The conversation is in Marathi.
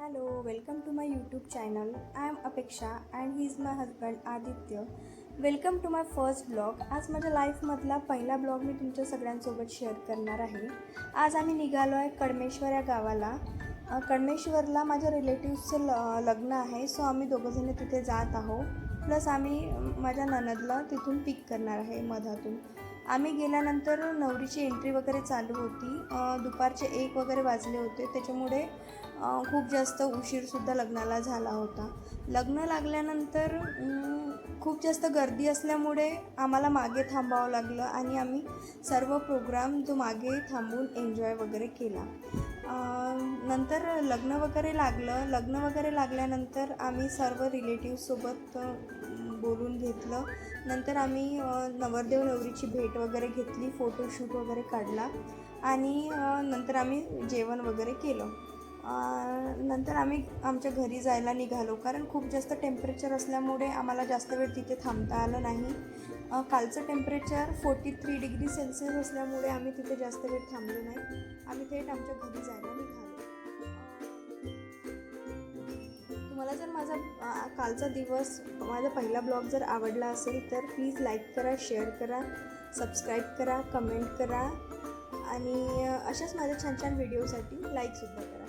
Hello, welcome to my YouTube channel. I am Apeksha and he is my husband Aditya. Welcome to my first blog. आज माझ्या लाईफमधला पहिला ब्लॉग मी तुमच्या सगळ्यांसोबत शेअर करणार आहे. आज आम्ही निघालो आहे कडमेश्वर या गावाला. कडमेश्वरला माझ्या रिलेटिव्सचं लग्न आहे, सो आम्ही दोघंजण तिथे जात आहोत. प्लस आम्ही माझ्या नणदला तिथून पिक करणार आहे मधातून. आम्ही गेल्यानंतर नवरीची एंट्री वगैरे चालू होती. दुपारचे 1 वगैरे वाजले होते, त्याच्यामुळे खूप जास्त उशीरसुद्धा लग्नाला झाला होता. लग्न लागल्यानंतर खूप जास्त गर्दी असल्यामुळे आम्हाला मागे थांबावं लागलं आणि आम्ही सर्व प्रोग्राम जो मागे थांबून एन्जॉय वगैरे केला. नंतर लग्न वगैरे लागल्यानंतर आम्ही सर्व रिलेटिव्हसोबत बोलून घेतलं. नंतर आम्ही नवरदेव नवरीची भेट वगैरे घेतली, फोटोशूट वगैरे काढला आणि नंतर आम्ही जेवण वगैरे केलं. नंतर आम्ही आमच्या घरी जायला निघालो, कारण खूप जास्त टेम्परेचर असल्यामुळे आम्हाला जास्त वेळ तिथे थांबता आलं नाही. कालचं टेम्परेचर 43 डिग्री सेल्सिअस असल्यामुळे आम्ही तिथे जास्त वेळ थांबलो नाही. आम्ही थेट आमच्या घरी जायला निघालो. तुम्हाला जर माझा कालचा दिवस, माझा पहिला ब्लॉग जर आवडला असेल तर प्लीज लाईक करा, शेअर करा, सबस्क्राईब करा, कमेंट करा आणि अशाच माझ्या छान छान व्हिडिओसाठी लाईकसुद्धा करा.